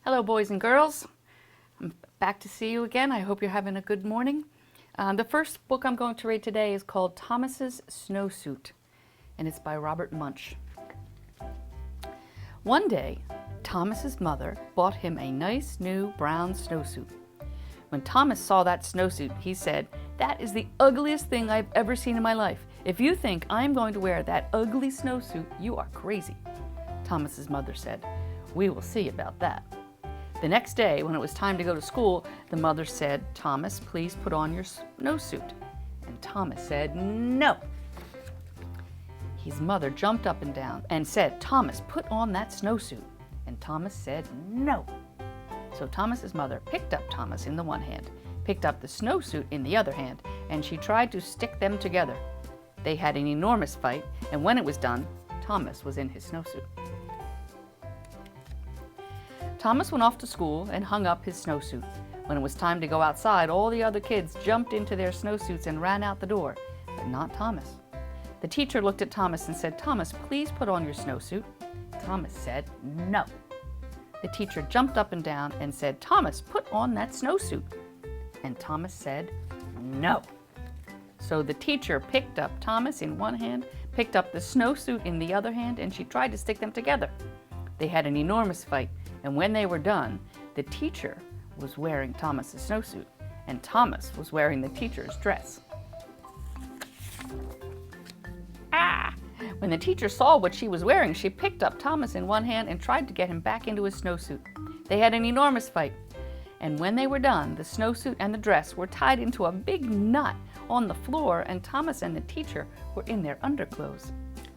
Hello, boys and girls. I'm back to see you again. I hope you're having a good morning. The first book I'm going to read today is called Thomas's Snowsuit, and it's by Robert Munsch. One day, Thomas's mother bought him a nice new brown snowsuit. When Thomas saw that snowsuit, he said, "That is the ugliest thing I've ever seen in my life. If you think I'm going to wear that ugly snowsuit, you are crazy." Thomas's mother said, "We will see about that." The next day, when it was time to go to school, the mother said, "Thomas, please put on your snowsuit." And Thomas said, "No." His mother jumped up and down and said, "Thomas, put on that snowsuit." And Thomas said, "No." So Thomas's mother picked up Thomas in the one hand, picked up the snowsuit in the other hand, and she tried to stick them together. They had an enormous fight, and when it was done, Thomas was in his snowsuit. Thomas went off to school and hung up his snowsuit. When it was time to go outside, all the other kids jumped into their snowsuits and ran out the door, but not Thomas. The teacher looked at Thomas and said, "Thomas, please put on your snowsuit." Thomas said, "No." The teacher jumped up and down and said, "Thomas, put on that snowsuit." And Thomas said, "No." So the teacher picked up Thomas in one hand, picked up the snowsuit in the other hand, and she tried to stick them together. They had an enormous fight, and when they were done, the teacher was wearing Thomas's snowsuit, and Thomas was wearing the teacher's dress. When the teacher saw what she was wearing, she picked up Thomas in one hand and tried to get him back into his snowsuit. They had an enormous fight, and when they were done, the snowsuit and the dress were tied into a big knot on the floor, and Thomas and the teacher were in their underclothes.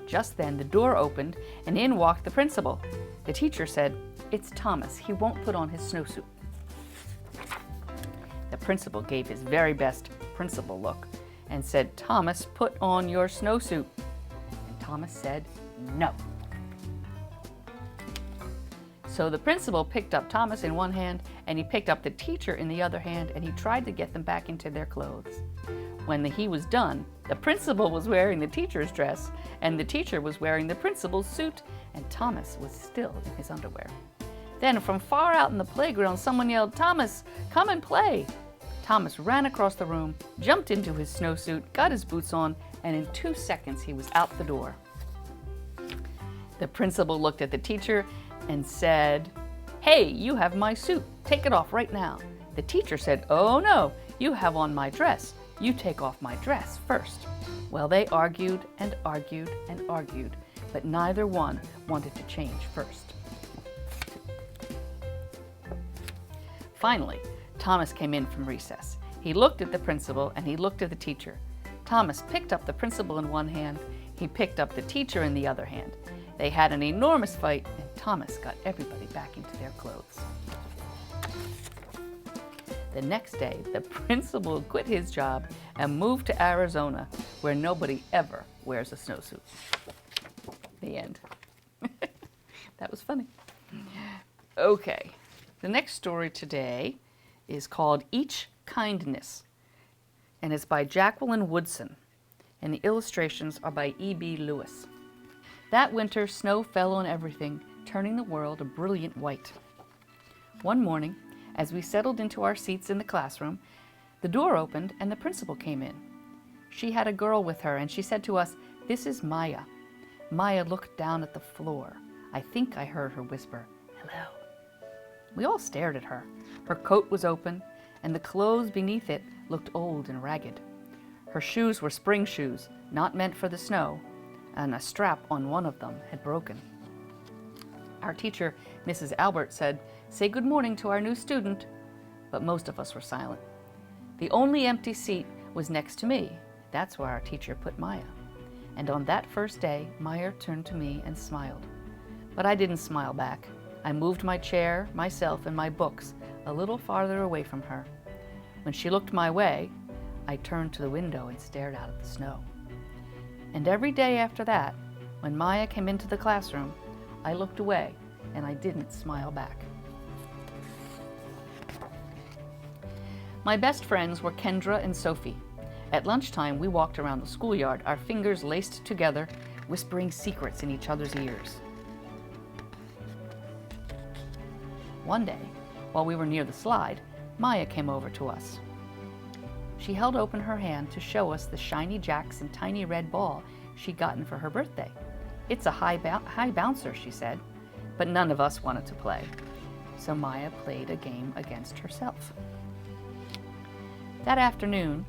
Just then, the door opened, and in walked the principal. The teacher said, "It's Thomas. He won't put on his snowsuit." The principal gave his very best principal look and said, "Thomas, put on your snowsuit." And Thomas said, "No." So the principal picked up Thomas in one hand, and he picked up the teacher in the other hand, and he tried to get them back into their clothes. When he was done, the principal was wearing the teacher's dress, and the teacher was wearing the principal's suit, and Thomas was still in his underwear. Then from far out in the playground, someone yelled, "Thomas, come and play." Thomas ran across the room, jumped into his snowsuit, got his boots on, and in 2 seconds he was out the door. The principal looked at the teacher and said, "Hey, you have my suit. Take it off right now." The teacher said, "Oh no, you have on my dress. You take off my dress first." Well, they argued and argued and argued, but neither one wanted to change first. Finally, Thomas came in from recess. He looked at the principal and he looked at the teacher. Thomas picked up the principal in one hand. He picked up the teacher in the other hand. They had an enormous fight, and Thomas got everybody back into their clothes. The next day, the principal quit his job and moved to Arizona, where nobody ever wears a snowsuit. The end. That was funny. Okay, the next story today is called Each Kindness, and it's by Jacqueline Woodson, and the illustrations are by E.B. Lewis. That winter, snow fell on everything, turning the world a brilliant white. One morning, as we settled into our seats in the classroom, the door opened and the principal came in. She had a girl with her, and she said to us, "This is Maya." Maya looked down at the floor. I think I heard her whisper, "Hello." We all stared at her. Her coat was open, and the clothes beneath it looked old and ragged. Her shoes were spring shoes, not meant for the snow, and a strap on one of them had broken. Our teacher, Mrs. Albert, said, "Say good morning to our new student," but most of us were silent. The only empty seat was next to me. That's where our teacher put Maya. And on that first day, Maya turned to me and smiled. But I didn't smile back. I moved my chair, myself, and my books a little farther away from her. When she looked my way, I turned to the window and stared out at the snow. And every day after that, when Maya came into the classroom, I looked away and I didn't smile back. My best friends were Kendra and Sophie. At lunchtime, we walked around the schoolyard, our fingers laced together, whispering secrets in each other's ears. One day, while we were near the slide, Maya came over to us. She held open her hand to show us the shiny jacks and tiny red ball she'd gotten for her birthday. "It's a high bouncer," she said, but none of us wanted to play. So Maya played a game against herself. That afternoon,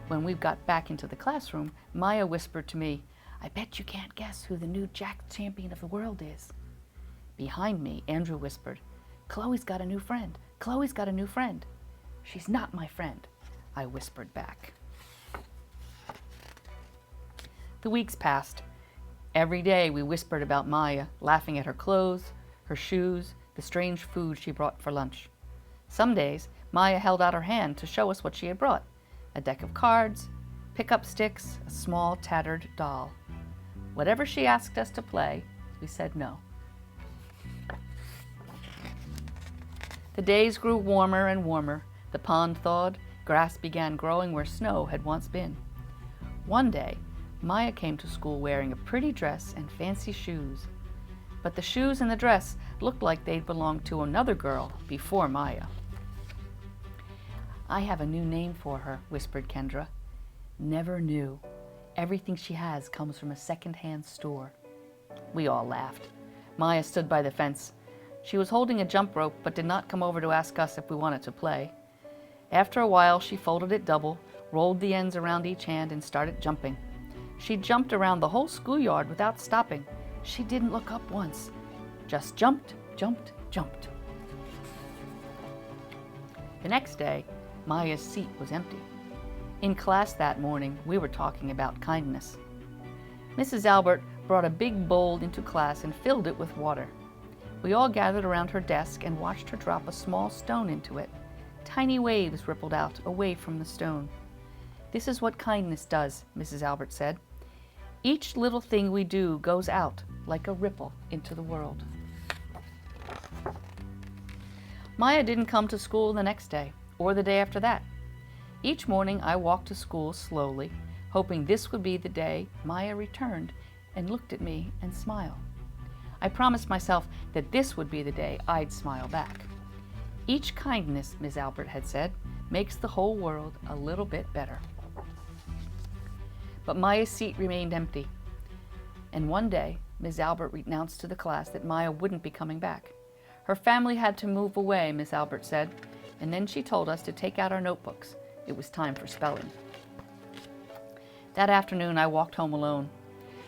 when we got back into the classroom, Maya whispered to me, "I bet you can't guess who the new Jack champion of the world is." Behind me, Andrew whispered, "Chloe's got a new friend. Chloe's got a new friend." "She's not my friend," I whispered back. The weeks passed. Every day we whispered about Maya, laughing at her clothes, her shoes, the strange food she brought for lunch. Some days, Maya held out her hand to show us what she had brought: a deck of cards, pickup sticks, a small tattered doll. Whatever she asked us to play, we said no. The days grew warmer and warmer. The pond thawed. Grass began growing where snow had once been. One day, Maya came to school wearing a pretty dress and fancy shoes. But the shoes and the dress looked like they'd belonged to another girl before Maya. "I have a new name for her," whispered Kendra. "Never knew. Everything she has comes from a second-hand store." We all laughed. Maya stood by the fence. She was holding a jump rope, but did not come over to ask us if we wanted to play. After a while, she folded it double, rolled the ends around each hand, and started jumping. She jumped around the whole schoolyard without stopping. She didn't look up once. Just jumped, jumped, jumped. The next day, Maya's seat was empty. In class that morning, we were talking about kindness. Mrs. Albert brought a big bowl into class and filled it with water. We all gathered around her desk and watched her drop a small stone into it. Tiny waves rippled out away from the stone. "This is what kindness does," Mrs. Albert said. "Each little thing we do goes out like a ripple into the world." Maya didn't come to school the next day, or the day after that. Each morning I walked to school slowly, hoping this would be the day Maya returned and looked at me and smiled. I promised myself that this would be the day I'd smile back. Each kindness, Ms. Albert had said, makes the whole world a little bit better. But Maya's seat remained empty. And one day, Ms. Albert announced to the class that Maya wouldn't be coming back. Her family had to move away, Ms. Albert said, and then she told us to take out our notebooks. It was time for spelling. That afternoon, I walked home alone.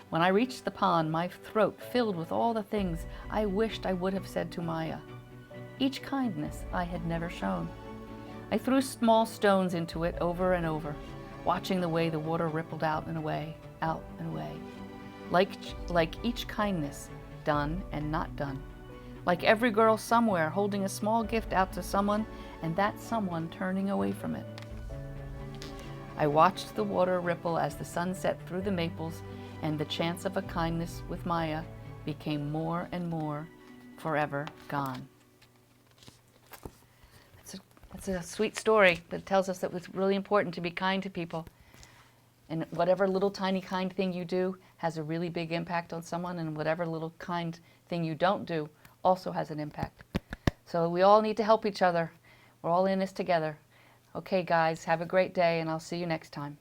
When I reached the pond, my throat filled with all the things I wished I would have said to Maya. Each kindness I had never shown. I threw small stones into it over and over, watching the way the water rippled out and away, out and away. Like each kindness, done and not done. Like every girl somewhere holding a small gift out to someone, and that someone turning away from it. I watched the water ripple as the sun set through the maples, and the chance of a kindness with Maya became more and more forever gone. It's a sweet story that tells us that it's really important to be kind to people. And whatever little tiny kind thing you do has a really big impact on someone, and whatever little kind thing you don't do also has an impact. So we all need to help each other. We're all in this together. Okay, guys, have a great day, and I'll see you next time.